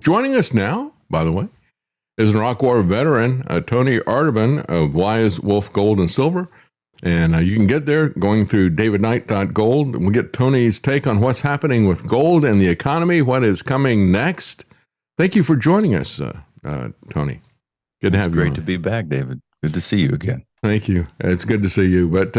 Joining us now, by the way, is an Iraq War veteran, Tony Arterburn of Wise Wolf Gold and Silver. And you can get there going through davidknight.gold. And we'll get Tony's take on what's happening with gold and the economy, what is coming next. Thank you for joining us, Tony. Good to have you. Great to be back, David. Good to see you again. Thank you. It's good to see you. But,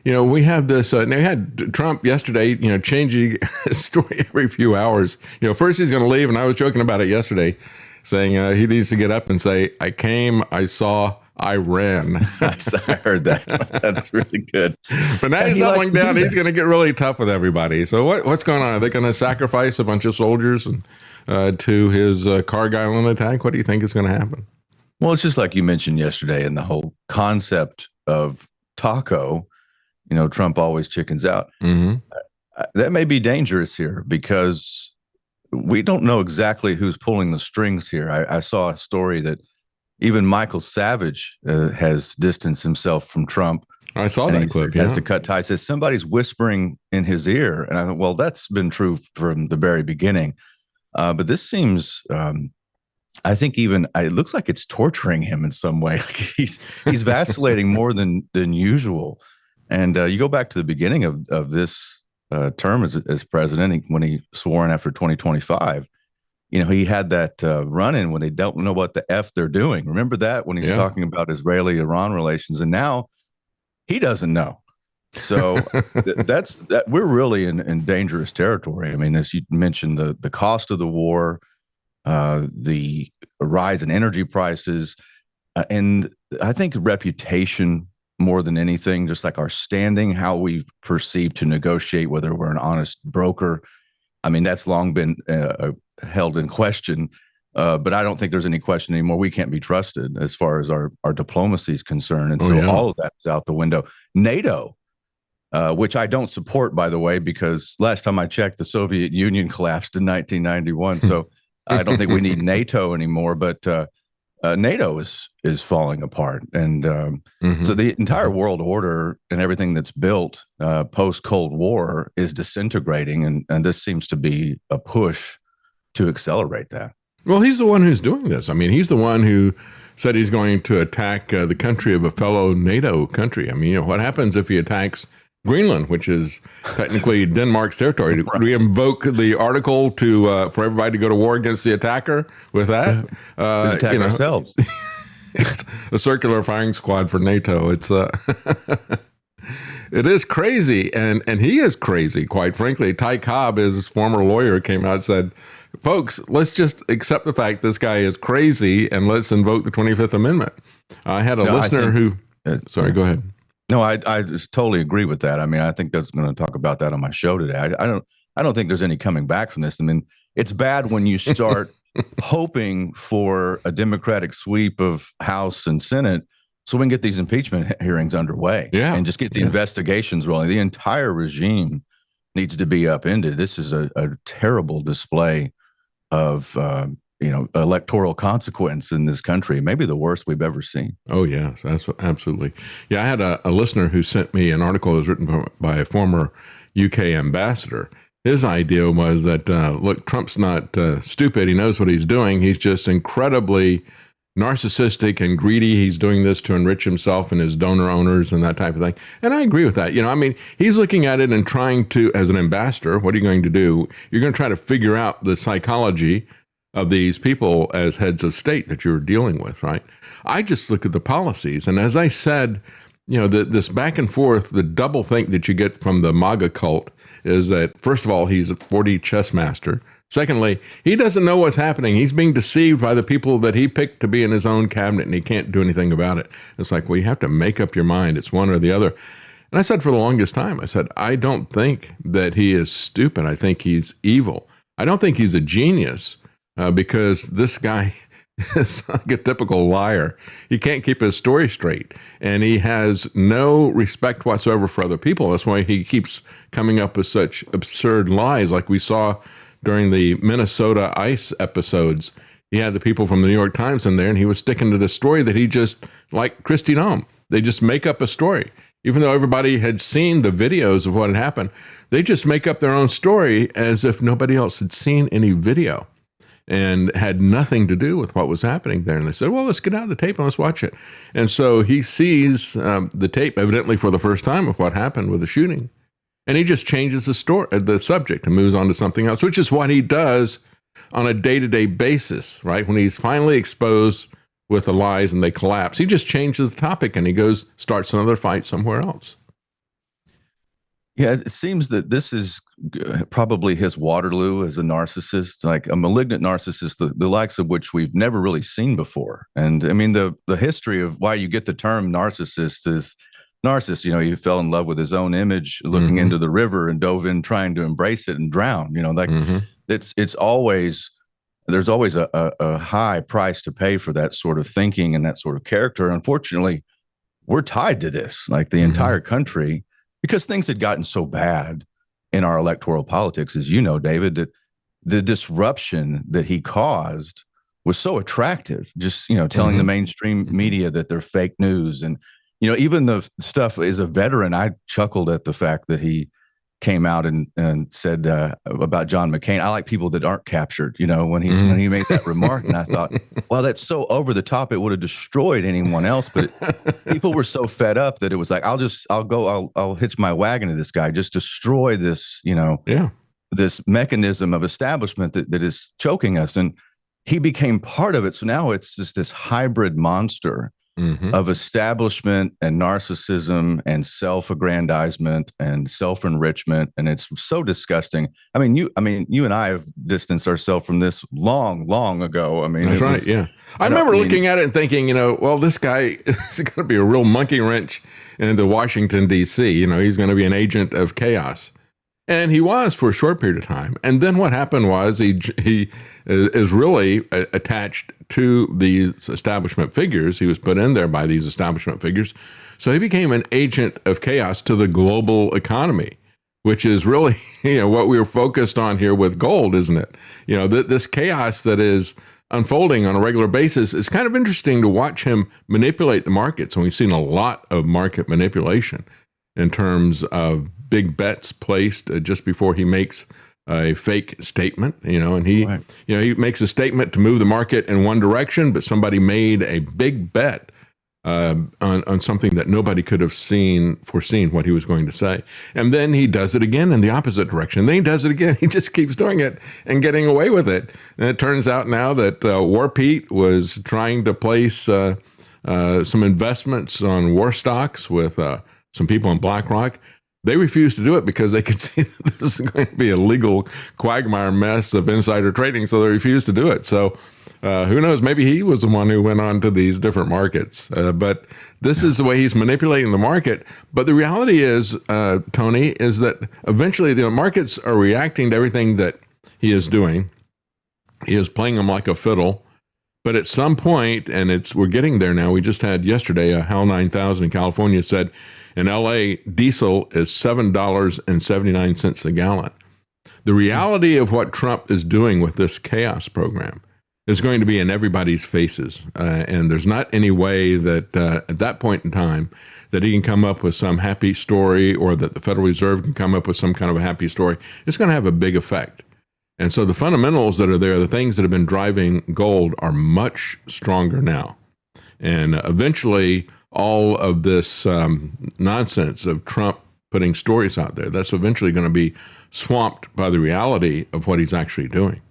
we have this, now we had Trump yesterday, changing his story every few hours. First he's going to leave, and I was joking about it yesterday, saying he needs to get up and say, I came, I saw, I ran. I heard that. That's really good. But now he's doubling down. He's going to get really tough with everybody. So what's going on? Are they going to sacrifice a bunch of soldiers to his Cargill Island attack? What do you think is going to happen? Well, it's just like you mentioned yesterday, and the whole concept of taco, Trump always chickens out. Mm-hmm. That may be dangerous here because we don't know exactly who's pulling the strings here. I saw a story that even Michael Savage has distanced himself from Trump. I saw that clip. Has to cut ties. Says somebody's whispering in his ear, and I thought, well, that's been true from the very beginning. But this seems, I think, it looks like it's torturing him in some way. Like he's vacillating more than usual. And you go back to the beginning of this term as president, when he swore in after 2025. He had that run-in when they don't know what the F they're doing. Remember that when he's talking about Israeli-Iran relations, and now he doesn't know. So we're really in dangerous territory. I mean, as you mentioned, the cost of the war, the rise in energy prices, and I think reputation more than anything, just like our standing, how we perceive to negotiate, whether we're an honest broker. I mean, that's long been held in question, but I don't think there's any question anymore. We can't be trusted as far as our diplomacy is concerned. And so all of that is out the window. NATO, which I don't support, by the way, because last time I checked, the Soviet Union collapsed in 1991. So I don't think we need NATO anymore, but NATO is falling apart. And so the entire world order and everything that's built post-Cold War is disintegrating. And this seems to be a push to accelerate that. Well, he's the one who's doing this. I mean, he's the one who said he's going to attack the country of a fellow NATO country. I mean, what happens if he attacks Greenland, which is technically Denmark's territory? Do we invoke the article for everybody to go to war against the attacker with that? Attack ourselves. It's a circular firing squad for NATO. It's it is crazy, and he is crazy, quite frankly. Ty Cobb, his former lawyer, came out and said, folks, let's just accept the fact this guy is crazy and let's invoke the 25th Amendment. I had a listener who... Sorry, go ahead. No, I just totally agree with that. I mean, I think that's going to talk about that on my show today. I don't think there's any coming back from this. I mean, it's bad when you start hoping for a Democratic sweep of House and Senate so we can get these impeachment hearings underway and just get the investigations rolling. The entire regime needs to be upended. This is a terrible display of electoral consequence in this country, maybe the worst we've ever seen. Oh, yes, that's absolutely. Yeah, I had a listener who sent me an article that was written by a former UK ambassador. His idea was that, look, Trump's not stupid. He knows what he's doing. He's just incredibly narcissistic and greedy. He's doing this to enrich himself and his donor owners and that type of thing. And I agree with that. I mean, he's looking at it and trying to, as an ambassador, what are you going to do? You're going to try to figure out the psychology of these people as heads of state that you're dealing with, right? I just look at the policies. And as I said, this back and forth, the double think that you get from the MAGA cult is that, first of all, he's a 40 chess master. Secondly, he doesn't know what's happening. He's being deceived by the people that he picked to be in his own cabinet, and he can't do anything about it. It's like, well, you have to make up your mind. It's one or the other. And I said for the longest time, I said, I don't think that he is stupid. I think he's evil. I don't think he's a genius. Because this guy is like a typical liar. He can't keep his story straight, and he has no respect whatsoever for other people. That's why he keeps coming up with such absurd lies, like we saw during the Minnesota ICE episodes. He had the people from the New York Times in there, and he was sticking to the story that he just, like Kristi Noem, they just make up a story. Even though everybody had seen the videos of what had happened, they just make up their own story as if nobody else had seen any video. and had nothing to do with what was happening there. And they said, well, let's get out the tape and let's watch it. And so he sees the tape, evidently for the first time, of what happened with the shooting. And he just changes the subject and moves on to something else, which is what he does on a day-to-day basis, right? When he's finally exposed with the lies and they collapse, he just changes the topic and he starts another fight somewhere else. Yeah, it seems that this is probably his Waterloo as a narcissist, like a malignant narcissist, the likes of which we've never really seen before. And I mean, the history of why you get the term narcissist is narcissist, he fell in love with his own image, looking into the river and dove in trying to embrace it and drown. It's always, there's always a high price to pay for that sort of thinking and that sort of character. Unfortunately, we're tied to this, like the entire country, because things had gotten so bad in our electoral politics, as you know, David, that the disruption that he caused was so attractive. Just, telling the mainstream media that they're fake news. And, even the stuff, as a veteran, I chuckled at the fact that he came out and said about John McCain. I like people that aren't captured, when he made that remark. And I thought, well, that's so over the top. It would have destroyed anyone else. But people were so fed up that it was like, I'll hitch my wagon to this guy, just destroy this, this mechanism of establishment that is choking us. And he became part of it. So now it's just this hybrid monster of establishment and narcissism and self-aggrandizement and self-enrichment, and it's so disgusting. I mean, you and I have distanced ourselves from this long ago. I mean, that's right. Yeah, I remember looking at it and thinking, well, this guy is going to be a real monkey wrench into Washington D.C. He's going to be an agent of chaos. And he was for a short period of time. And then what happened was he is really attached to these establishment figures. He was put in there by these establishment figures. So he became an agent of chaos to the global economy, which is really, what we were focused on here with gold, isn't it? This chaos that is unfolding on a regular basis. It's kind of interesting to watch him manipulate the markets. And we've seen a lot of market manipulation in terms of big bets placed just before he makes a fake statement, and he makes a statement to move the market in one direction, but somebody made a big bet on something that nobody could have foreseen what he was going to say. And then he does it again in the opposite direction. Then he does it again. He just keeps doing it and getting away with it. And it turns out now that War Pete was trying to place some investments on war stocks with some people in BlackRock. They refused to do it because they could see that this is going to be a legal quagmire mess of insider trading, so they refused to do it. So who knows? Maybe he was the one who went on to these different markets. But this is the way he's manipulating the market. But the reality is, Tony, is that eventually the markets are reacting to everything that he is doing. He is playing them like a fiddle. But at some point, and we're getting there now, we just had yesterday a HAL 9000 in California said in LA, diesel is $7.79 a gallon. The reality of what Trump is doing with this chaos program is going to be in everybody's faces. And there's not any way that at that point in time that he can come up with some happy story or that the Federal Reserve can come up with some kind of a happy story. It's going to have a big effect. And so the fundamentals that are there, the things that have been driving gold are much stronger now. And eventually all of this nonsense of Trump putting stories out there, that's eventually going to be swamped by the reality of what he's actually doing.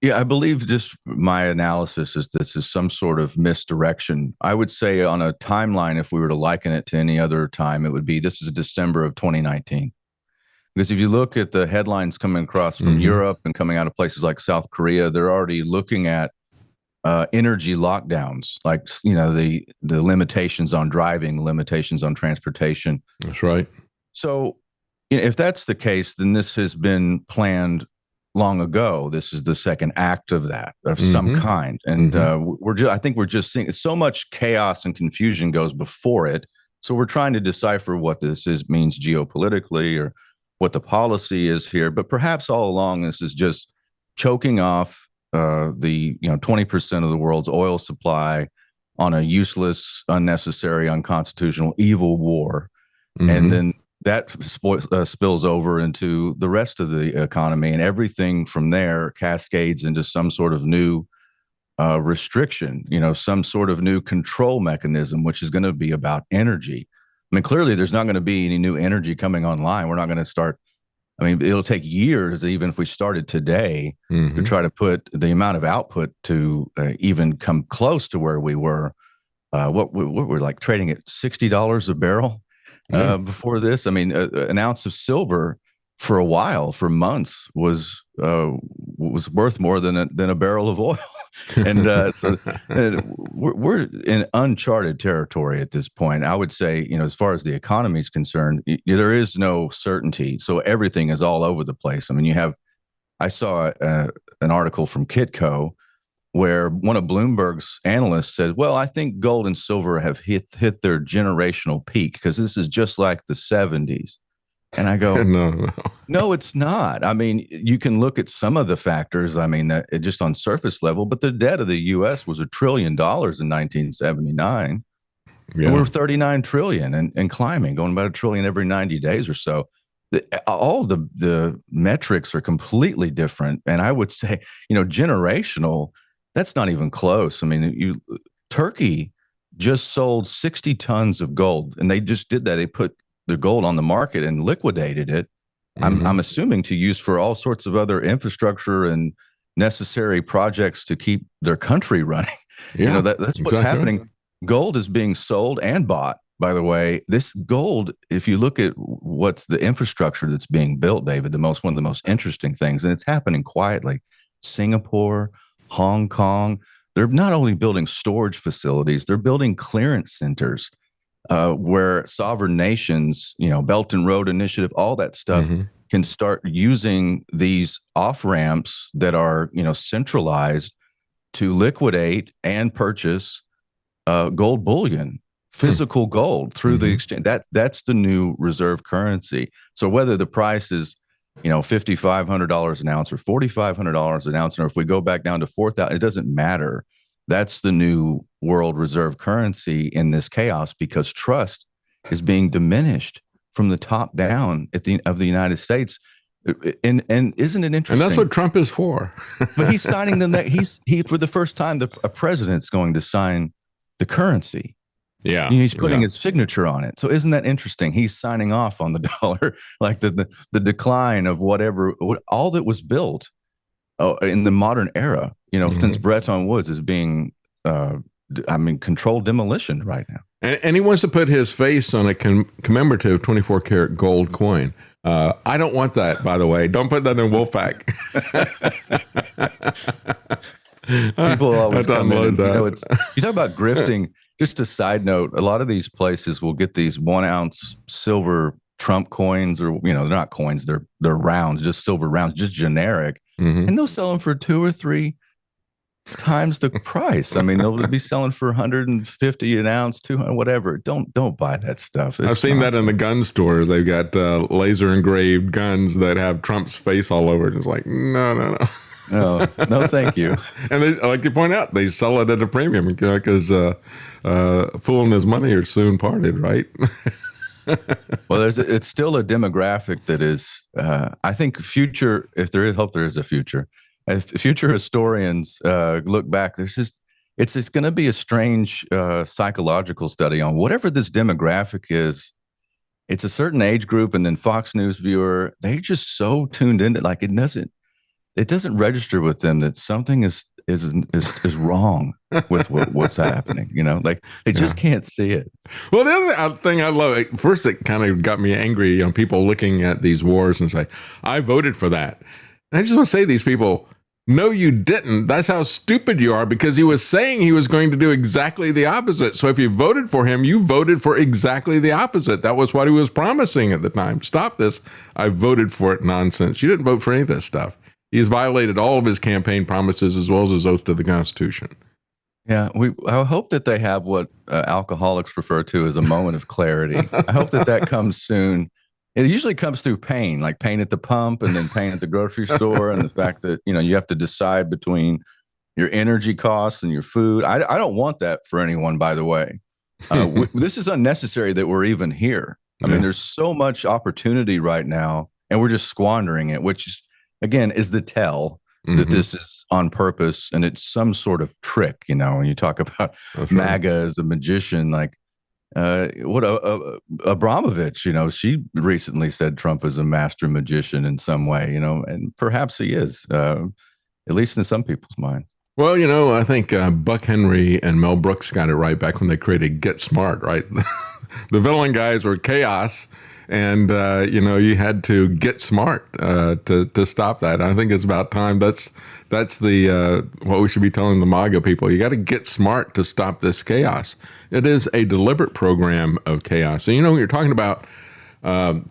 Yeah, I believe just my analysis is this is some sort of misdirection. I would say on a timeline, if we were to liken it to any other time, it would be this is December of 2019. Because if you look at the headlines coming across from Europe and coming out of places like South Korea, they're already looking at energy lockdowns, like, the limitations on driving, limitations on transportation. That's right. So if that's the case, then this has been planned long ago. This is the second act of that, of some kind. And I think we're just seeing so much chaos and confusion goes before it. So we're trying to decipher what this means geopolitically or what the policy is here. But perhaps all along, this is just choking off the 20% of the world's oil supply on a useless, unnecessary, unconstitutional, evil war. And then that spills over into the rest of the economy, and everything from there cascades into some sort of new restriction, some sort of new control mechanism, which is going to be about energy. I mean, clearly there's not going to be any new energy coming online. We're not going to start. I mean, it'll take years, even if we started today, to try to put the amount of output to even come close to where we were. What we're like trading at $60 a barrel before this. I mean, an ounce of silver for a while, for months, was worth more than a barrel of oil, and so we're in uncharted territory at this point. I would say, as far as the economy is concerned, there is no certainty, so everything is all over the place. I mean, I saw an article from Kitco where one of Bloomberg's analysts said, well, I think gold and silver have hit their generational peak because this is just like the 70s. And I go, no, it's not. I mean, you can look at some of the factors, I mean, just on surface level, but the debt of the U.S. was $1 trillion in 1979. Yeah. We're 39 trillion and climbing, going about $1 trillion every 90 days or so. All the metrics are completely different. And I would say, generational, that's not even close. I mean, Turkey just sold 60 tons of gold, and they just did that. They put the gold on the market and liquidated it. I'm assuming to use for all sorts of other infrastructure and necessary projects to keep their country running. Yeah, that's what's happening. Gold is being sold and bought. By the way, this gold, if you look at what's the infrastructure that's being built, David, one of the most interesting things, and it's happening quietly. Singapore, Hong Kong, they're not only building storage facilities, they're building clearance centers where sovereign nations, Belt and Road Initiative, all that stuff can start using these off-ramps that are, centralized to liquidate and purchase gold bullion, physical gold through the exchange. That's the new reserve currency. So whether the price is $5,500 an ounce or $4,500 an ounce, or if we go back down to 4,000, it doesn't matter. That's the new world reserve currency in this chaos, because trust is being diminished from the top down of the United States. And isn't it interesting? And that's what Trump is for. But he's signing he for the first time, a president's going to sign the currency. Yeah, he's putting his signature on it. So isn't that interesting? He's signing off on the dollar, like the decline of all that was built in the modern era. Since Bretton Woods is being, controlled demolition right now. And he wants to put his face on a commemorative 24 karat gold coin. I don't want that, by the way. Don't put that in Wolfpack. People always come in. You talk about grifting. Just a side note, a lot of these places will get these 1 ounce silver Trump coins, or, they're not coins, they're rounds, just silver rounds, just generic. And they'll sell them for 2 or 3 times the price. I mean, they'll be selling for 150 an ounce, 200, whatever. Don't buy that stuff. I've seen that in the gun stores. They've got laser engraved guns that have Trump's face all over it. It's like, no. No, thank you. And they, like you point out, they sell it at a premium because fool and his money are soon parted, right? Well, it's still a demographic that is, I think, future. If there is hope, there is a future. If future historians look back, it's going to be a strange psychological study on whatever this demographic is. It's a certain age group, and then Fox News viewer, they're just so tuned into, like, it doesn't register with them that something is wrong with what's happening. Like they just can't see it. Well, the other thing I love, first it kind of got me angry, people looking at these wars and say, I voted for that. And I just want to say to these people, no, you didn't. That's how stupid you are, because he was saying he was going to do exactly the opposite. So if you voted for him, you voted for exactly the opposite. That was what he was promising at the time. Stop this. I voted for it nonsense. You didn't vote for any of this stuff. He's violated all of his campaign promises as well as his oath to the Constitution. Yeah, I hope that they have what alcoholics refer to as a moment of clarity. I hope that comes soon. It usually comes through pain, like pain at the pump and then pain at the grocery store, and the fact that you have to decide between your energy costs and your food. I don't want that for anyone, by the way. This is unnecessary that we're even here. I mean, Yeah. there's so much opportunity right now, and we're just squandering it, which again is the tell that Hmm. this is on purpose and it's some sort of trick. When you talk about That's right. MAGA as a magician, like what Abramovich, she recently said Trump is a master magician in some way, and perhaps he is, at least in some people's mind. Well, I think Buck Henry and Mel Brooks got it right back when they created Get Smart, right? The villain guys were chaos, and you had to get smart to stop that. I think it's about time. That's the what we should be telling the MAGA people. You got to get smart to stop this chaos. It is a deliberate program of chaos. And you're talking about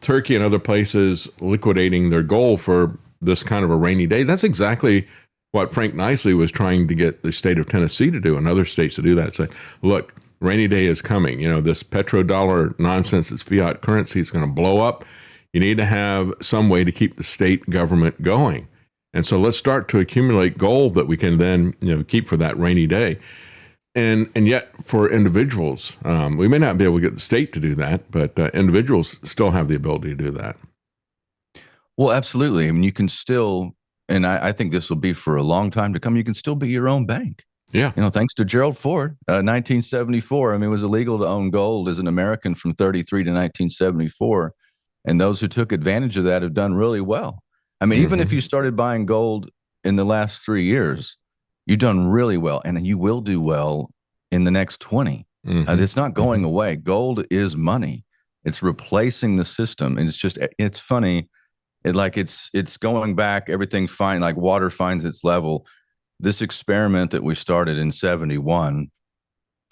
Turkey and other places liquidating their gold for this kind of a rainy day. That's exactly what Frank Nicely was trying to get the state of Tennessee to do and other states to do that. Say, look, rainy day is coming. This petrodollar nonsense, this fiat currency is going to blow up. You need to have some way to keep the state government going. And so let's start to accumulate gold that we can then, keep for that rainy day. And yet for individuals, we may not be able to get the state to do that, but individuals still have the ability to do that. Well, absolutely. I mean, you can still, and I think this will be for a long time to come, you can still be your own bank. Yeah. Thanks to Gerald Ford, 1974. I mean, it was illegal to own gold as an American from 33 to 1974. And those who took advantage of that have done really well. I mean, even if you started buying gold in the last 3 years, you've done really well. And you will do well in the next 20. It's not going away. Gold is money. It's replacing the system. And it's funny. It's going back. Everything's fine. Like water finds its level. This experiment that we started in 71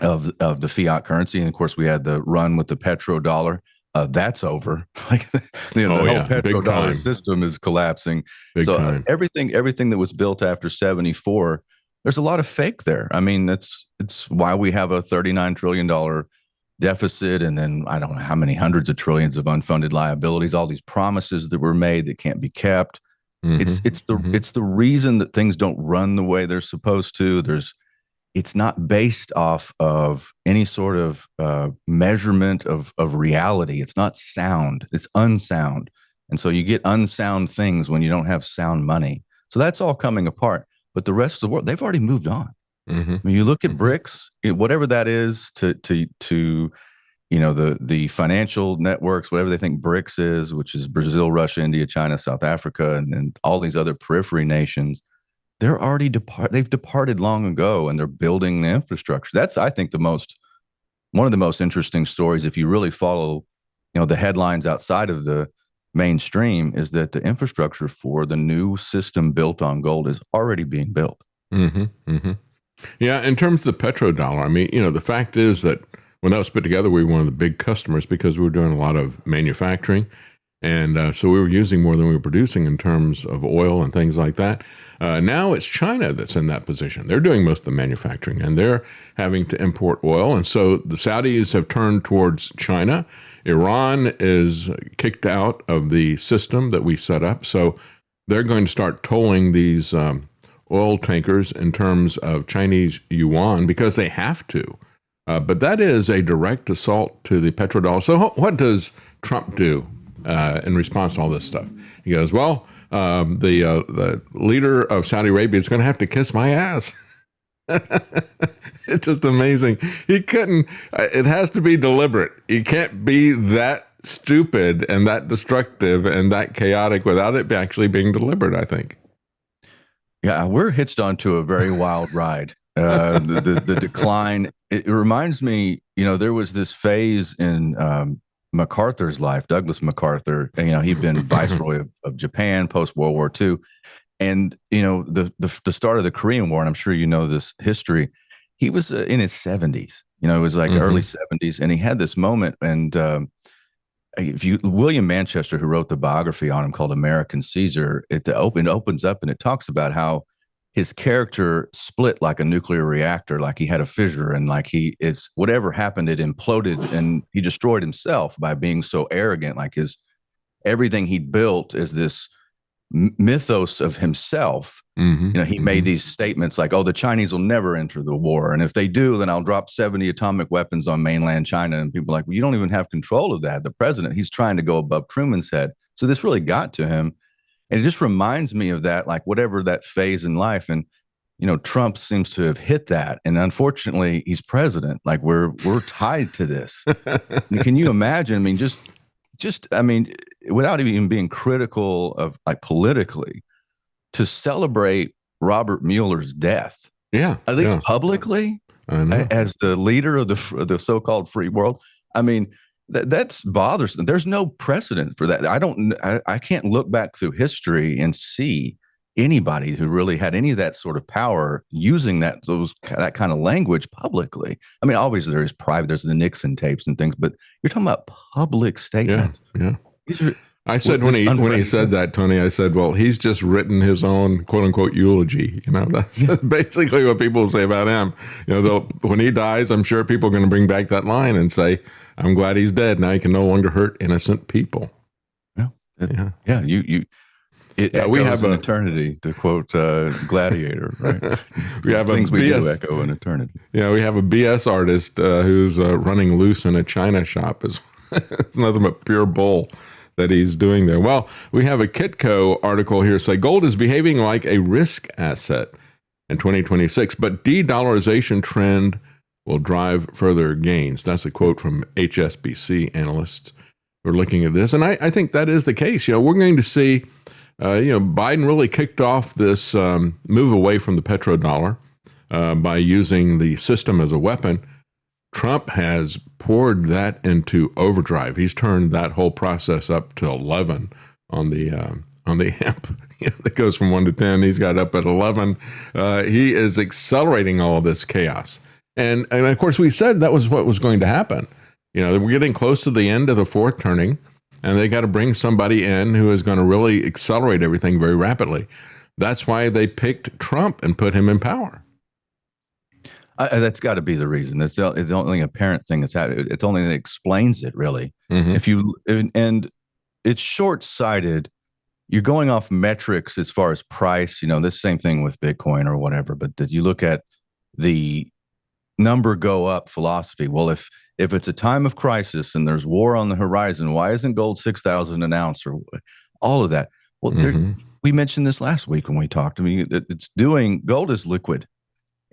of the fiat currency, and of course we had the run with the petrodollar. That's over. The whole petrodollar system is collapsing. Big time. Everything that was built after 74, there's a lot of fake there. I mean, it's why we have a $39 trillion deficit, and then I don't know how many hundreds of trillions of unfunded liabilities. All these promises that were made that can't be kept. It's the reason that things don't run the way they're supposed to. It's not based off of any sort of measurement of reality. It's not sound. It's unsound. And so you get unsound things when you don't have sound money. So that's all coming apart. But the rest of the world, they've already moved on. When you look at BRICS, whatever that is to the financial networks, whatever they think BRICS is, which is Brazil, Russia, India, China, South Africa, and all these other periphery nations, they're already they've departed long ago, and they're building the infrastructure. That's, I think, one of the most interesting stories, if you really follow, the headlines outside of the mainstream, is that the infrastructure for the new system built on gold is already being built. Yeah, in terms of the petrodollar, I mean, the fact is that when that was put together, we were one of the big customers because we were doing a lot of manufacturing. And so we were using more than we were producing in terms of oil and things like that. Now it's China that's in that position. They're doing most of the manufacturing, and they're having to import oil. And so the Saudis have turned towards China. Iran is kicked out of the system that we set up. So they're going to start tolling these oil tankers in terms of Chinese yuan because they have to. But that is a direct assault to the petrodollar. So what does Trump do in response to all this stuff? He goes, well, the leader of Saudi Arabia is going to have to kiss my ass. It's just amazing. He couldn't, it has to be deliberate. You can't be that stupid and that destructive and that chaotic without it actually being deliberate, I think. Yeah, we're hitched onto a very wild ride. The decline. It reminds me, there was this phase in MacArthur's life, Douglas MacArthur. He'd been viceroy of Japan post World War II, and the start of the Korean War. And I'm sure you know this history. He was in his 70s. It was like early 70s, and he had this moment. And William Manchester, who wrote the biography on him called American Caesar, it opens up and it talks about how his character split like a nuclear reactor, like he had a fissure, and like whatever happened, it imploded, and he destroyed himself by being so arrogant. Like everything he built is this mythos of himself. He made these statements like, oh, the Chinese will never enter the war. And if they do, then I'll drop 70 atomic weapons on mainland China. And people are like, well, you don't even have control of that. The president, he's trying to go above Truman's head. So this really got to him. And it just reminds me of that, like whatever that phase in life. And, Trump seems to have hit that. And unfortunately, he's president. Like we're tied to this. Can you imagine? I mean, without even being critical of like politically, to celebrate Robert Mueller's death. Yeah. I think publicly as the leader of the so-called free world. I mean, that's bothersome. There's no precedent for that. I can't look back through history and see anybody who really had any of that sort of power using that kind of language publicly. I mean, obviously there's the Nixon tapes and things, but you're talking about public statements. Yeah. I said when he said that, Tony, I said, well, he's just written his own quote unquote eulogy. That's basically what people say about him. When he dies, I'm sure people are going to bring back that line and say, I'm glad he's dead. Now he can no longer hurt innocent people. We have an eternity, to quote Gladiator, right? We have things we do echo in eternity. Yeah, we have a BS artist who's running loose in a China shop. It's nothing but pure bull that he's doing there. Well, we have a Kitco article here say gold is behaving like a risk asset in 2026, but de-dollarization trend will drive further gains. That's a quote from HSBC analysts who are looking at this. And I think that is the case. We're going to see, Biden really kicked off this move away from the petrodollar by using the system as a weapon. Trump has poured that into overdrive. He's turned that whole process up to 11 on the amp. That goes from 1 to 10. He's got up at 11. He is accelerating all of this chaos. And of course, we said that was what was going to happen. We're getting close to the end of the fourth turning, and they got to bring somebody in who is going to really accelerate everything very rapidly. That's why they picked Trump and put him in power. That's got to be the reason. It's the only apparent thing that's happening. It's only that explains it, really. And it's short-sighted. You're going off metrics as far as price. This same thing with Bitcoin or whatever. But that you look at the number go up philosophy. Well, if it's a time of crisis and there's war on the horizon, why isn't gold 6,000 an ounce or all of that? Well, we mentioned this last week when we talked. I mean, gold is liquid.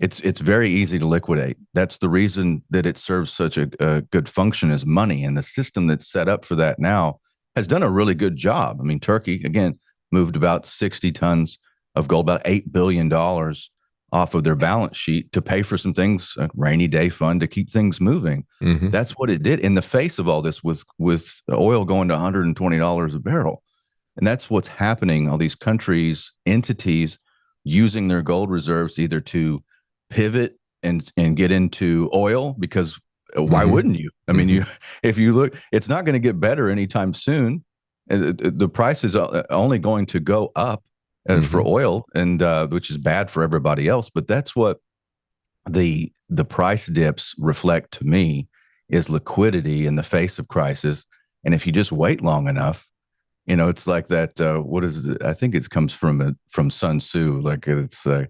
It's very easy to liquidate. That's the reason that it serves such a good function as money. And the system that's set up for that now has done a really good job. I mean, Turkey, again, moved about 60 tons of gold, about $8 billion off of their balance sheet to pay for some things, a rainy day fund to keep things moving. That's what it did in the face of all this with oil going to $120 a barrel. And that's what's happening. All these countries, entities using their gold reserves either to pivot and get into oil, because why wouldn't you? I mean, if you look, it's not going to get better anytime soon. The price is only going to go up for oil, and which is bad for everybody else. But that's what the price dips reflect to me, is liquidity in the face of crisis. And if you just wait long enough, it's like that. What is it? I think it comes from Sun Tzu. Like it's a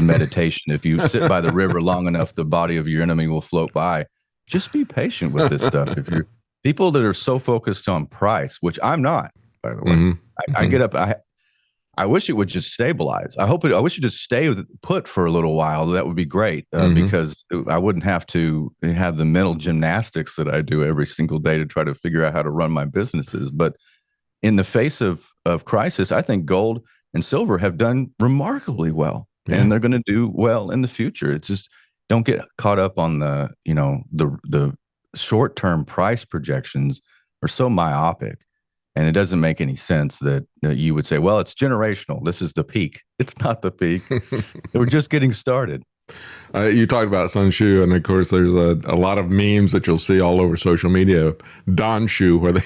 meditation. If you sit by the river long enough, the body of your enemy will float by. Just be patient with this stuff. If you're people that are so focused on price, which I'm not, by the way, I get up. I wish it would just stabilize. I wish it just stay put for a little while. That would be great because I wouldn't have to have the mental gymnastics that I do every single day to try to figure out how to run my businesses. But in the face of crisis, I think gold and silver have done remarkably well. Yeah. And they're going to do well in the future. It's just, don't get caught up on the short-term price projections are so myopic, and it doesn't make any sense that you would say, well, it's generational. This is the peak. It's not the peak. We're just getting started. You talked about Sun Tzu, and of course, there's a lot of memes that you'll see all over social media. Don Tzu, where they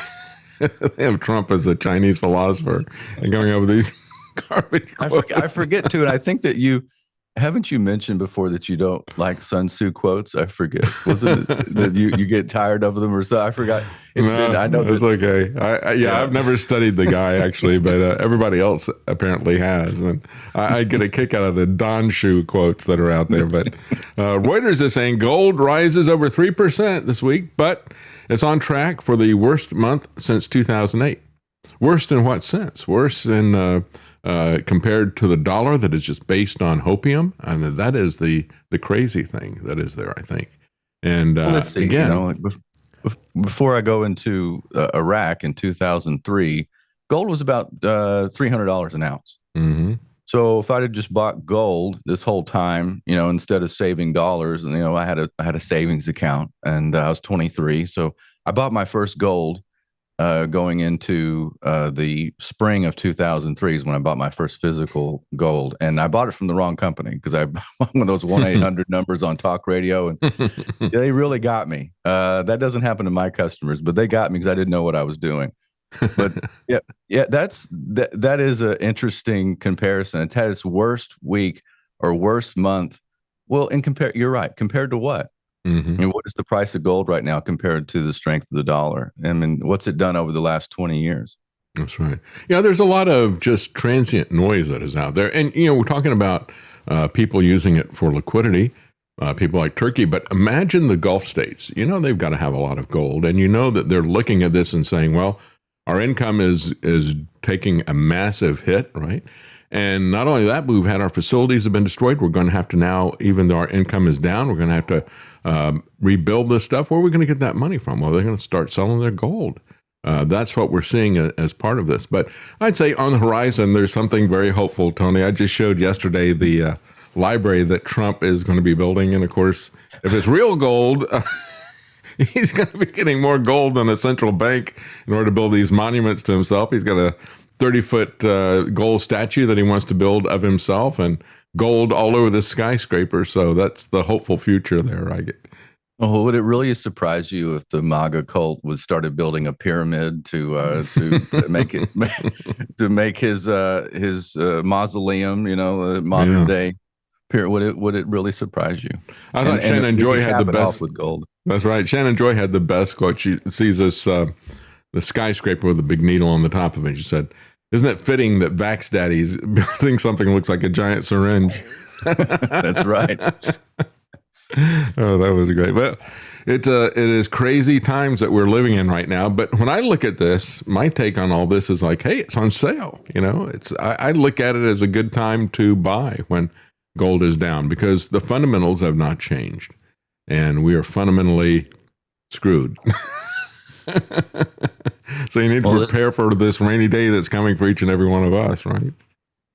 have Trump as a Chinese philosopher and going over these garbage quotes. I forget too, and I think that Haven't you mentioned before that you don't like Sun Tzu quotes? I forget. Wasn't it that you get tired of them or so? I forgot. No, I know it's that. okay. Yeah, I've never studied the guy actually, but everybody else apparently has. And I get a kick out of the Don Shoe quotes that are out there. But Reuters is saying gold rises over 3% this week, but it's on track for the worst month since 2008. Worst in what sense? Worse in compared to the dollar that is just based on hopium. And that is the crazy thing that is there, I think. And Well, let's see. again, before I go into Iraq in 2003, gold was about $300 an ounce. mm-hmm. So if I'd have just bought gold this whole time, instead of saving dollars, and I had a savings account, and I was 23, so I bought my first gold going into the spring of 2003 is when I bought my first physical gold, and I bought it from the wrong company because I one of those 1-800 numbers on talk radio, and they really got me. That doesn't happen to my customers, but they got me because I didn't know what I was doing. But yeah, that is an interesting comparison. It's had its worst week or worst month. Well, you're right. Compared to what? Mm-hmm. And what is the price of gold right now compared to the strength of the dollar? I mean, what's it done over the last 20 years? That's right. Yeah, there's a lot of just transient noise that is out there. And, we're talking about people using it for liquidity, people like Turkey. But imagine the Gulf states. They've got to have a lot of gold. And that they're looking at this and saying, well, our income is taking a massive hit, right? And not only that, but we've had our facilities have been destroyed. We're going to have to now, even though our income is down, we're going to have to rebuild this stuff. Where are we going to get that money from? Well, they're going to start selling their gold. That's what we're seeing as part of this. But I'd say on the horizon, there's something very hopeful, Tony. I just showed yesterday the library that Trump is going to be building. And of course, if it's real gold, he's going to be getting more gold than a central bank in order to build these monuments to himself. He's got a 30-foot gold statue that he wants to build of himself, and gold all over the skyscraper. So that's the hopeful future there, I get. Oh, would it really surprise you if the MAGA cult was started building a pyramid to make it to make his mausoleum, modern day pyramid? Would it really surprise you? I thought Shannon Joy had the best with gold. That's right. Shannon Joy had the best quote. She sees this the skyscraper with a big needle on the top of it. She said, "Isn't it fitting that Vax Daddy's building something that looks like a giant syringe?" That's right. Oh, that was great. But it is crazy times that we're living in right now. But when I look at this, my take on all this is like, hey, it's on sale. I look at it as a good time to buy when gold is down because the fundamentals have not changed, and we are fundamentally screwed. So you need to prepare for this rainy day that's coming for each and every one of us, right?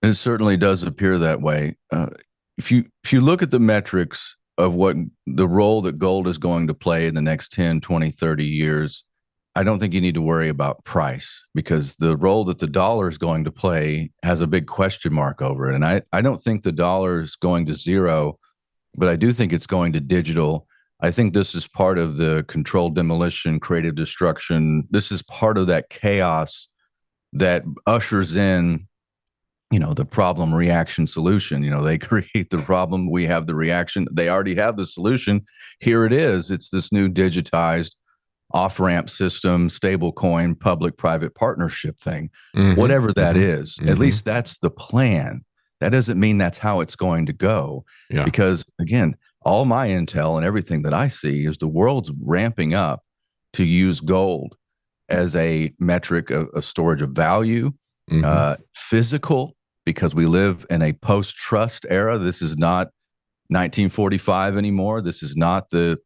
It certainly does appear that way. If you look at the metrics of what the role that gold is going to play in the next 10, 20, 30 years, I don't think you need to worry about price because the role that the dollar is going to play has a big question mark over it. And I don't think the dollar is going to zero, but I do think it's going to digital. I think this is part of the controlled demolition, creative destruction. This is part of that chaos that ushers in, the problem, reaction, solution. They create the problem. We have the reaction. They already have the solution. Here it is. It's this new digitized off-ramp system, stable coin, public-private partnership thing, whatever that is. At least that's the plan. That doesn't mean that's how it's going to go. Yeah. Because, again, all my intel and everything that I see is the world's ramping up to use gold as a metric of storage of value, physical, because we live in a post-trust era. This is not 1945 anymore. This is not the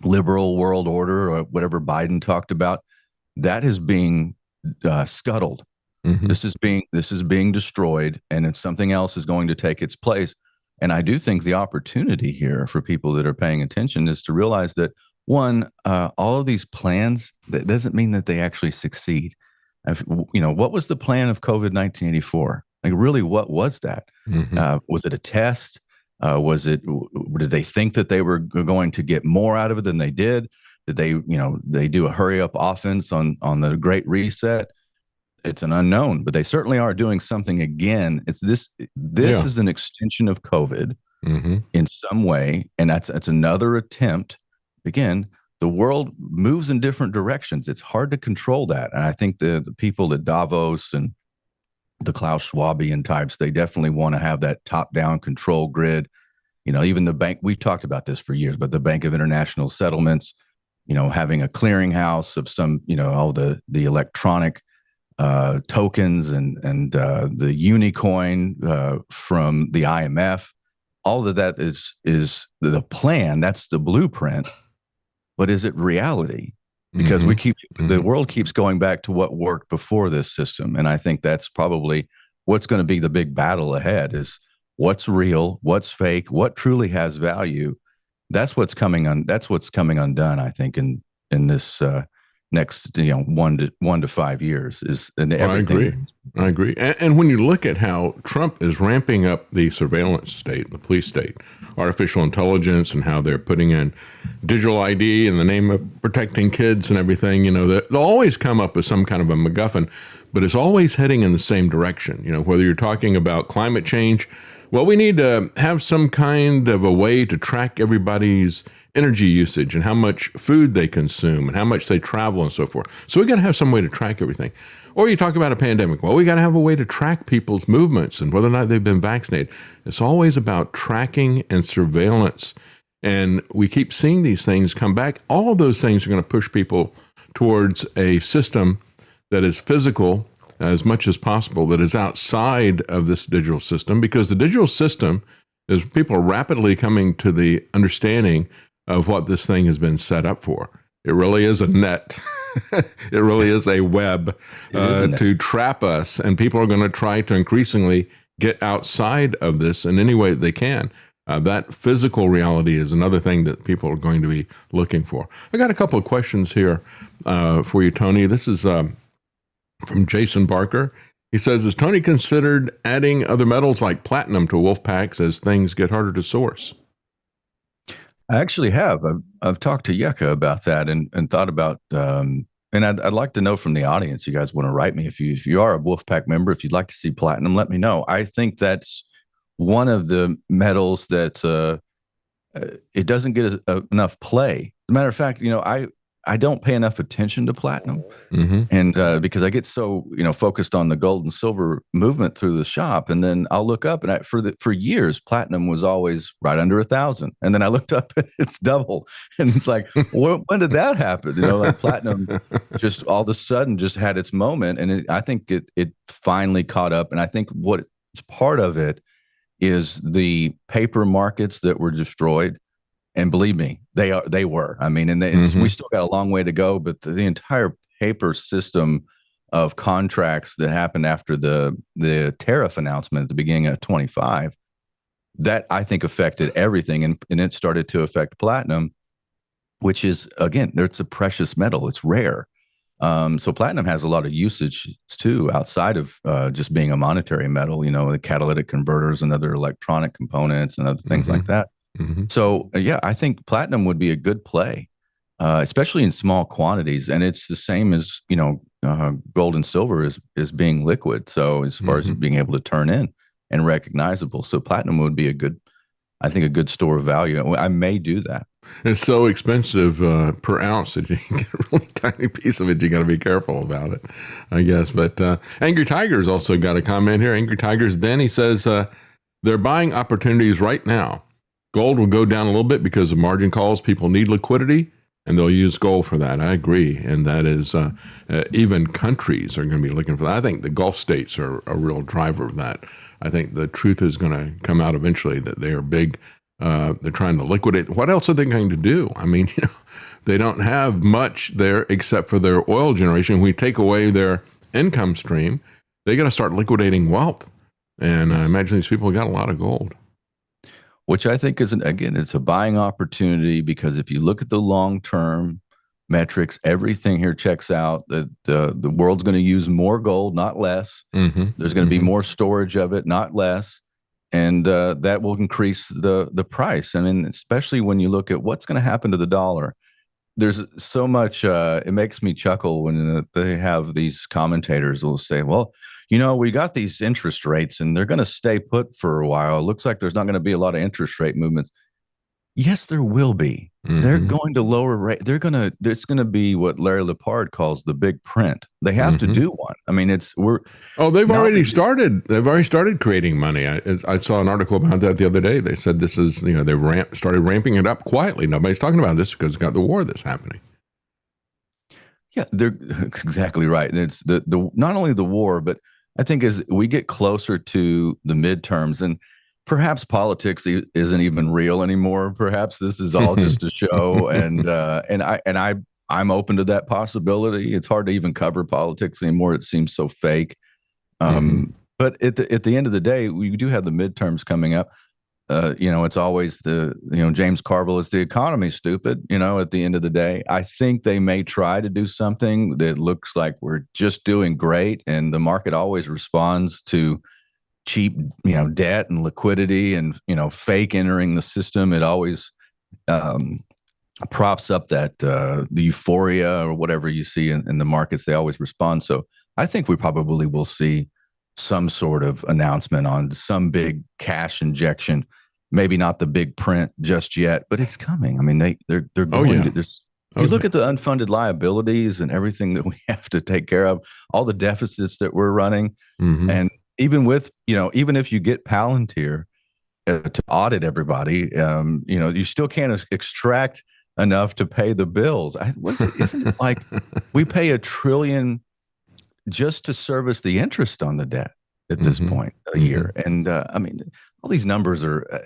liberal world order or whatever Biden talked about. That is being scuttled. This is being destroyed, and it's something else is going to take its place. And I do think the opportunity here for people that are paying attention is to realize that, one, all of these plans, that doesn't mean that they actually succeed. What was the plan of COVID 1984? Like, really, what was that? Was it a test? Did they think that they were going to get more out of it than they did? Did they do a hurry up offense on the Great Reset? it's an unknown, but they certainly are doing something again. It's this Yeah. is an extension of COVID Mm-hmm. in some way, and that's another attempt. Again, the world moves in different directions. It's hard to control that, and I think the people at Davos and the Klaus Schwabian types, they definitely want to have that top-down control grid. Even the bank, we've talked about this for years, but the Bank of International Settlements, having a clearinghouse of some, all the electronic tokens and the Unicoin from the IMF, all of that is the plan. That's the blueprint. But is it reality? Because the world keeps going back to what worked before this system, and I think that's probably what's going to be the big battle ahead: is what's real, what's fake, what truly has value. That's what's coming undone. I think in this next 1 to 5 years is. And everything. I agree. And when you look at how Trump is ramping up the surveillance state, the police state, artificial intelligence, and how they're putting in digital ID in the name of protecting kids and everything, they'll always come up with some kind of a MacGuffin, but it's always heading in the same direction. Whether you're talking about climate change, well, we need to have some kind of a way to track everybody's energy usage and how much food they consume and how much they travel and so forth. So we got to have some way to track everything. Or you talk about a pandemic. Well, we got to have a way to track people's movements and whether or not they've been vaccinated. It's always about tracking and surveillance. And we keep seeing these things come back. All of those things are going to push people towards a system that is physical as much as possible, that is outside of this digital system, because the digital system is, people are rapidly coming to the understanding of what this thing has been set up for. It really is a net. It really is a web to trap us. And people are going to try to increasingly get outside of this in any way that they can. That physical reality is another thing that people are going to be looking for. I got a couple of questions here for you, Tony. This is from Jason Barker. He says, has Tony considered adding other metals like platinum to wolf packs as things get harder to source? I actually have. I've talked to Yucca about that and thought about, and I'd like to know from the audience. You guys want to write me if you are a Wolfpack member, if you'd like to see platinum, let me know. I think that's one of the metals that it doesn't get enough play. As a matter of fact, I don't pay enough attention to platinum, and because I get so focused on the gold and silver movement through the shop, and then I'll look up, and for years platinum was always right under 1,000, and then I looked up and it's double, and it's like, when did that happen? Like platinum just all of a sudden just had its moment, and I think it finally caught up, and I think what's part of it is the paper markets that were destroyed. And believe me, they were. I mean, and we still got a long way to go, but the entire paper system of contracts that happened after the tariff announcement at the beginning of 25, that I think affected everything, and it started to affect platinum, which is, again, it's a precious metal. It's rare. So platinum has a lot of usage too, outside of just being a monetary metal, the catalytic converters and other electronic components and other things like that. So, yeah, I think platinum would be a good play, especially in small quantities. And it's the same as, gold and silver is being liquid. So as far as being able to turn in and recognizable. So platinum would be a good store of value. I may do that. It's so expensive per ounce that you can get a really tiny piece of it. You got to be careful about it, I guess. But Angry Tiger's also got a comment here. Angry Tiger's Ben, he says, they're buying opportunities right now. Gold will go down a little bit because of margin calls. People need liquidity, and they'll use gold for that. I agree. And that is, even countries are going to be looking for that. I think the Gulf states are a real driver of that. I think the truth is going to come out eventually that they are big. They're trying to liquidate. What else are they going to do? I mean, they don't have much there except for their oil generation. When we take away their income stream, they got to start liquidating wealth. And I imagine these people got a lot of gold. Which I think is, it's a buying opportunity, because if you look at the long-term metrics, everything here checks out. The world's going to use more gold, not less. There's going to be more storage of it, not less. And that will increase the price. I mean, especially when you look at what's going to happen to the dollar. there's so much. It makes me chuckle when they have these commentators will say, "Well, we got these interest rates, and they're going to stay put for a while. It looks like there's not going to be a lot of interest rate movements." Yes, there will be. They're going to lower rate. It's going to be what Larry Lepard calls the big print. They have to do one. I mean, they've already started. They've already started creating money. I saw an article about that the other day. They said this is, they started ramping it up quietly. Nobody's talking about this because it's got the war that's happening. Yeah, they're exactly right. And it's the not only the war, but I think as we get closer to the midterms, and perhaps politics isn't even real anymore. Perhaps this is all just a show, I'm open to that possibility. It's hard to even cover politics anymore. It seems so fake. But at the end of the day, we do have the midterms coming up. It's always James Carville is the economy stupid. At the end of the day, I think they may try to do something that looks like we're just doing great, and the market always responds to cheap, debt and liquidity and, fake entering the system. It always props up that the euphoria or whatever you see in the markets. They always respond. So I think we probably will see some sort of announcement on some big cash injection. Maybe not the big print just yet, but it's coming. I mean, they're going to. You look at the unfunded liabilities and everything that we have to take care of, all the deficits that we're running, and even if you get Palantir to audit everybody, you still can't extract enough to pay the bills. Isn't it like we pay $1 trillion just to service the interest on the debt at this point a year? And I mean, all these numbers are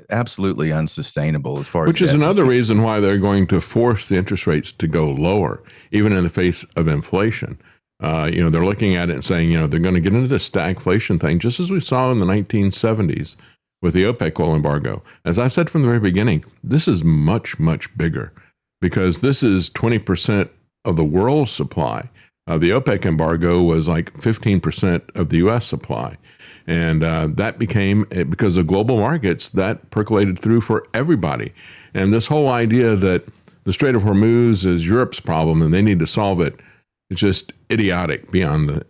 absolutely unsustainable as far as. Which is another reason why they're going to force the interest rates to go lower, even in the face of inflation. They're looking at it and saying, they're going to get into this stagflation thing, just as we saw in the 1970s with the OPEC oil embargo. As I said from the very beginning, this is much, much bigger because this is 20% of the world's supply. The OPEC embargo was like 15% of the U.S. supply. And that became, because of global markets, that percolated through for everybody. And this whole idea that the Strait of Hormuz is Europe's problem and they need to solve it, it's just idiotic beyond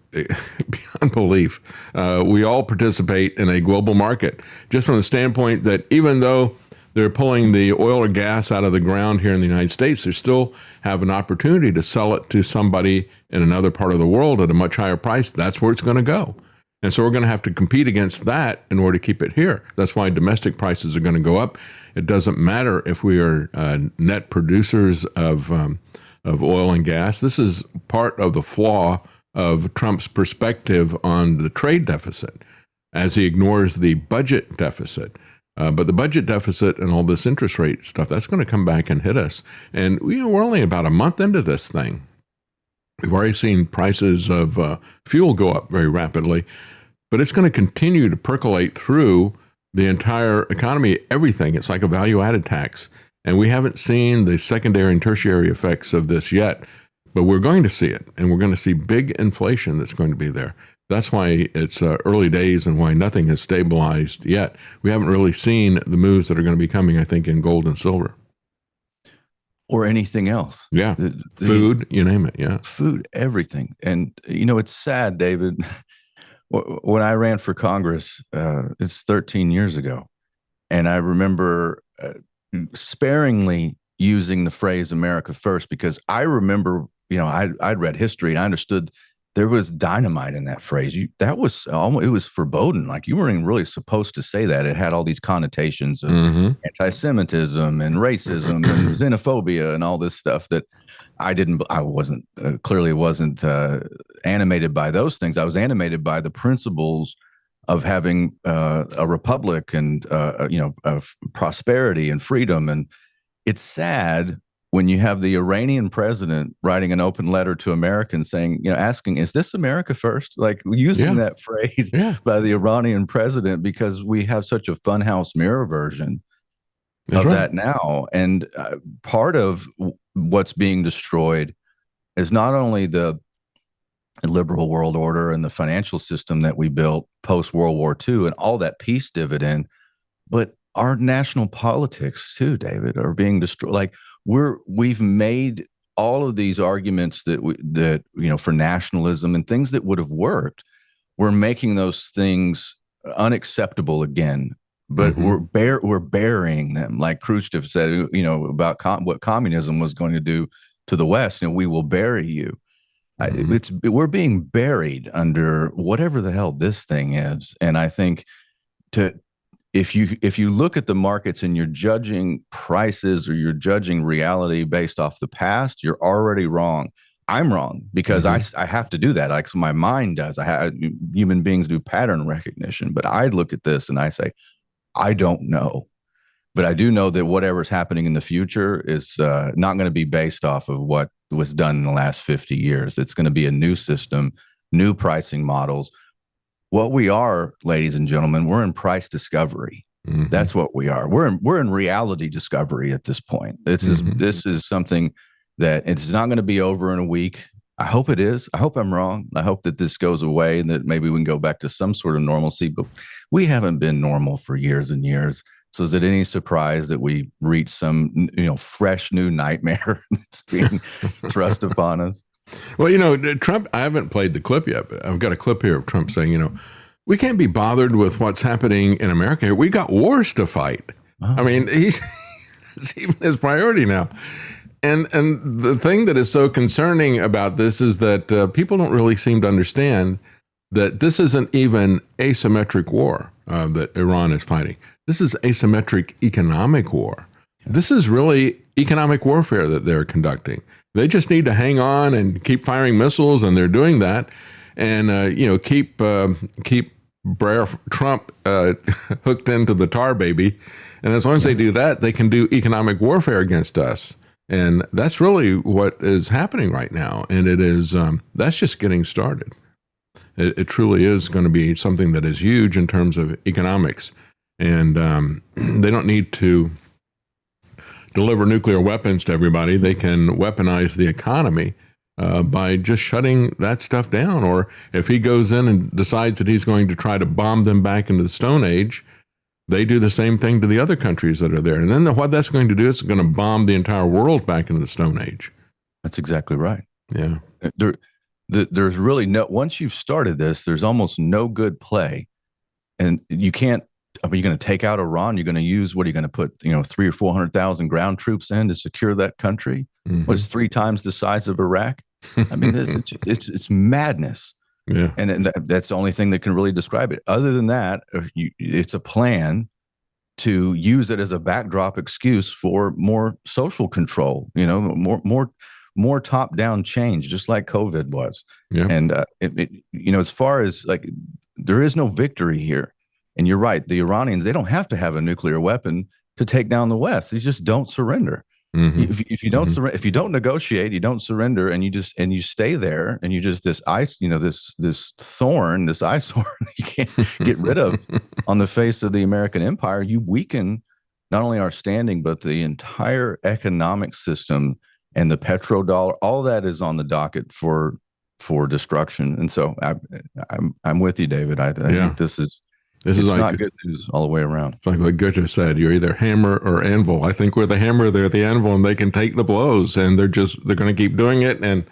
belief. We all participate in a global market, just from the standpoint that even though they're pulling the oil or gas out of the ground here in the United States, they still have an opportunity to sell it to somebody in another part of the world at a much higher price. That's where it's going to go. And so we're going to have to compete against that in order to keep it here. That's why domestic prices are going to go up. It doesn't matter if we are net producers of oil and gas. This is part of the flaw of Trump's perspective on the trade deficit, as he ignores the budget deficit. But the budget deficit and all this interest rate stuff, that's going to come back and hit us. And we're only about a month into this thing. We've already seen prices of fuel go up very rapidly, but it's going to continue to percolate through the entire economy, everything. It's like a value-added tax. And we haven't seen the secondary and tertiary effects of this yet, but we're going to see it. And we're going to see big inflation that's going to be there. That's why it's early days and why nothing has stabilized yet. We haven't really seen the moves that are going to be coming, I think, in gold and silver. Or anything else. Yeah. Food, you name it. Yeah. Food, everything. And, it's sad, David. When I ran for Congress, it's 13 years ago. And I remember sparingly using the phrase America first, because I remember, I'd read history and I understood there was dynamite in that phrase. It was foreboding. Like, you weren't really supposed to say that. It had all these connotations of anti-Semitism and racism and xenophobia and all this stuff that I wasn't animated by those things. I was animated by the principles of having a republic and, of prosperity and freedom. And it's sad when you have the Iranian president writing an open letter to Americans saying, asking, is this America first? Like, using that phrase by the Iranian president, because we have such a funhouse mirror version of that now. And part of what's being destroyed is not only the liberal world order and the financial system that we built post-World War II and all that peace dividend, but our national politics too, David, are being destroyed. Like, we've made all of these arguments that for nationalism and things that would have worked. We're making those things unacceptable again, but we're burying them, like Khrushchev said, about what communism was going to do to the West. We will bury you. We're being buried under whatever the hell this thing is, and I think if you look at the markets and you're judging prices or you're judging reality based off the past, you're already wrong. I'm wrong because I have to do that. Like, so my mind does. Human beings do pattern recognition, but I look at this and I say, I don't know, but I do know that whatever's happening in the future is not going to be based off of what was done in the last 50 years. It's going to be a new system, new pricing models. What we are, ladies and gentlemen, we're in price discovery. That's what we are. We're in reality discovery at this point. This is something that it's not going to be over in a week. I hope it is. I hope I'm wrong. I hope that this goes away and that maybe we can go back to some sort of normalcy, but we haven't been normal for years and years. So is it any surprise that we reach some, fresh new nightmare that's being thrust upon us? Well, Trump, I haven't played the clip yet, but I've got a clip here of Trump saying, we can't be bothered with what's happening in America. We got wars to fight. Oh. I mean, it's even his priority now. And the thing that is so concerning about this is that people don't really seem to understand that this isn't even asymmetric war that Iran is fighting. This is asymmetric economic war. This is really economic warfare that they're conducting. They just need to hang on and keep firing missiles, and they're doing that. And keep Trump hooked into the tar baby. And as long as they do that, they can do economic warfare against us. And that's really what is happening right now. And it is that's just getting started. It truly is going to be something that is huge in terms of economics. And they don't need to deliver nuclear weapons to everybody. They can weaponize the economy by just shutting that stuff down. Or if he goes in and decides that he's going to try to bomb them back into the Stone Age, they do the same thing to the other countries that are there. And then what that's going to do is going to bomb the entire world back into the Stone Age. That's exactly right. Yeah. There's really once you've started this, there's almost no good play. And you can't, you're going to take out Iran. You're going to use, what are you going to put, 300,000 or 400,000 ground troops in to secure that country? What's 3 times the size of Iraq? I mean, it's madness. Yeah. And that's the only thing that can really describe it. Other than that, it's a plan to use it as a backdrop excuse for more social control, more top-down change, just like COVID was. Yeah. And, as far as there is no victory here. And you're right. The Iranians, they don't have to have a nuclear weapon to take down the West. They just don't surrender. If you don't surrender, if you don't negotiate, you don't surrender, and you stay there, and you just this eyesore that you can't get rid of on the face of the American empire, you weaken not only our standing but the entire economic system and the petrodollar. All that is on the docket for destruction. And so I'm with you, David. I think this is like, not good news all the way around. It's like what Goethe said, you're either hammer or anvil. I think we're the hammer, they're the anvil, and they can take the blows, and they're going to keep doing it. And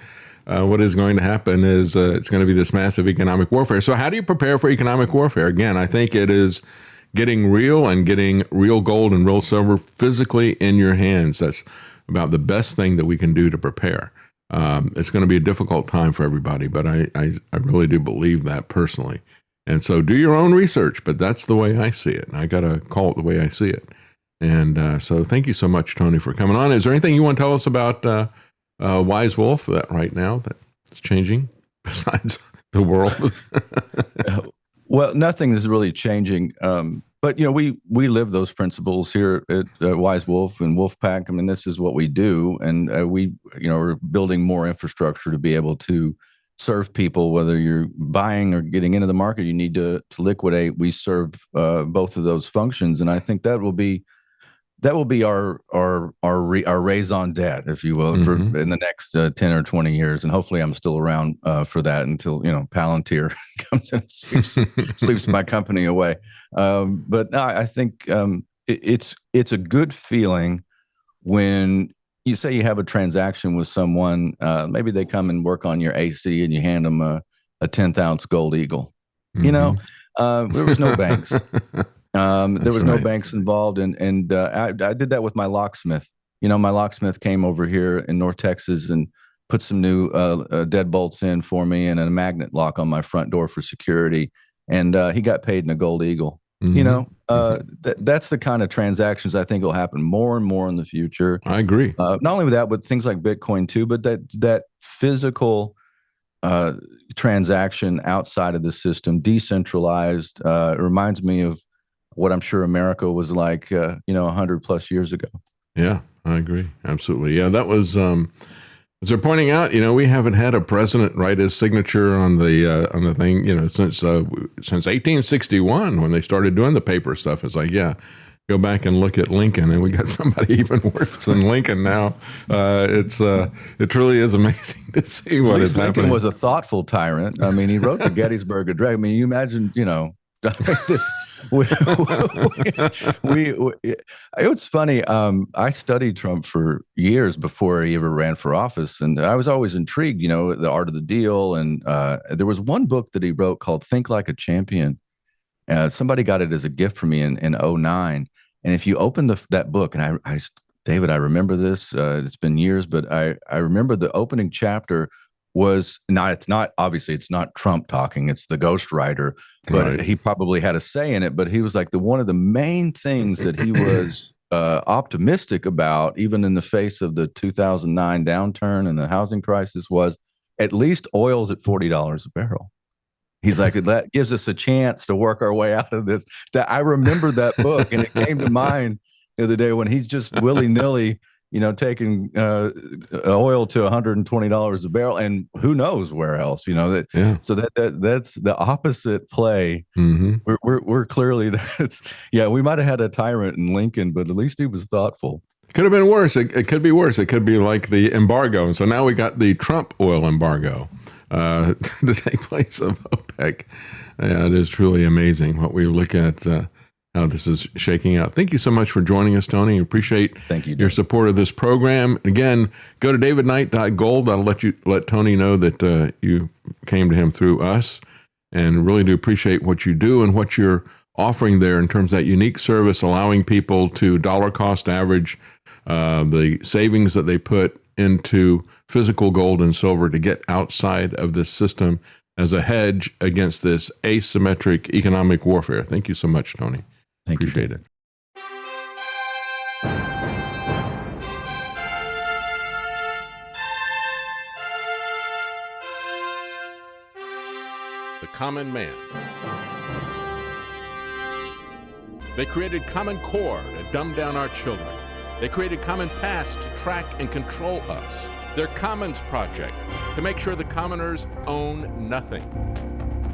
what is going to happen is it's going to be this massive economic warfare. So how do you prepare for economic warfare? Again, I think it is getting real and getting real gold and real silver physically in your hands. That's about the best thing that we can do to prepare. It's going to be a difficult time for everybody, but I really do believe that personally. And so do your own research, but that's the way I see it. I got to call it the way I see it. And so thank you so much, Tony, for coming on. Is there anything you want to tell us about Wise Wolf that right now that's changing besides the world? Well, nothing is really changing. But, we live those principles here at Wise Wolf and Wolfpack. I mean, this is what we do. And we, are building more infrastructure to be able to serve people, whether you're buying or getting into the market. You need to liquidate. We serve both of those functions, and I think that will be our raison d'etre, if you will, in the next 10 or 20 years. And hopefully, I'm still around for that until Palantir comes and sweeps my company away. But no, I think it's a good feeling when you say you have a transaction with someone, maybe they come and work on your AC and you hand them a 10th ounce gold eagle. You know, there was no banks. There was no banks involved. And I did that with my locksmith. You know, my locksmith came over here in North Texas and put some new deadbolts in for me and a magnet lock on my front door for security. And he got paid in a gold eagle. You know, that's the kind of transactions I think will happen more and more in the future. I agree. Not only with that, but things like Bitcoin too, but that physical transaction outside of the system, decentralized, it reminds me of what I'm sure America was like, 100 plus years ago. Yeah, I agree. Absolutely. Yeah, that was, as they're pointing out, we haven't had a president write his signature on the thing, since 1861 when they started doing the paper stuff. It's like, yeah, go back and look at Lincoln, and we got somebody even worse than Lincoln now. It truly is amazing to see what is happening. Lincoln was a thoughtful tyrant. I mean, he wrote the Gettysburg Address. I mean, you imagine, this. It's funny. I studied Trump for years before he ever ran for office, and I was always intrigued. The art of the deal. And there was one book that he wrote called "Think Like a Champion." Somebody got it as a gift for me in 2009. And if you open that book, and David, I remember this. It's been years, but I remember the opening chapter was not. It's not Trump talking. It's the ghostwriter. But Right. he probably had a say in it. But he was like one of the main things that he was optimistic about, even in the face of the 2009 downturn and the housing crisis, was at least oil's at $40 a barrel. He's like, that gives us a chance to work our way out of this. That I remember that book, and it came to mind the other day when he's just willy-nilly, taking oil to $120 a barrel, and who knows where else, Yeah. So that's the opposite play. Mm-hmm. We're clearly we might have had a tyrant in Lincoln, but at least he was thoughtful. Could have been worse. It could be worse. It could be like the embargo. And so now we got the Trump oil embargo to take place of OPEC. It is truly amazing what we look at, how this is shaking out. Thank you so much for joining us, Tony. Appreciate Thank you, your support of this program. Again, go to davidknight.gold. That'll let Tony know that you came to him through us, and really do appreciate what you do and what you're offering there in terms of that unique service, allowing people to dollar cost average the savings that they put into physical gold and silver to get outside of this system as a hedge against this asymmetric economic warfare. Thank you so much, Tony. Thank you. Appreciate it. The common man. They created Common Core to dumb down our children. They created Common Pass to track and control us. Their Commons Project to make sure the commoners own nothing.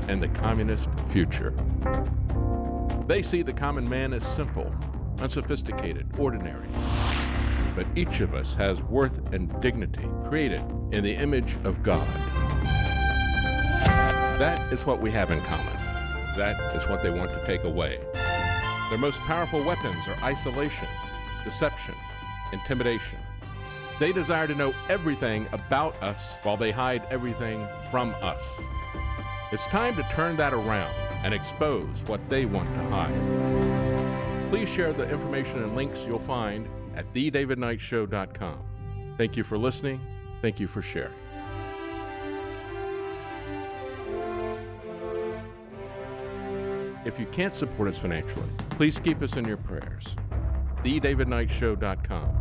And the communist future. They see the common man as simple, unsophisticated, ordinary. But each of us has worth and dignity created in the image of God. That is what we have in common. That is what they want to take away. Their most powerful weapons are isolation, deception, intimidation. They desire to know everything about us while they hide everything from us. It's time to turn that around and expose what they want to hide. Please share the information and links you'll find at thedavidknightshow.com. Thank you for listening. Thank you for sharing. If you can't support us financially, please keep us in your prayers. thedavidknightshow.com.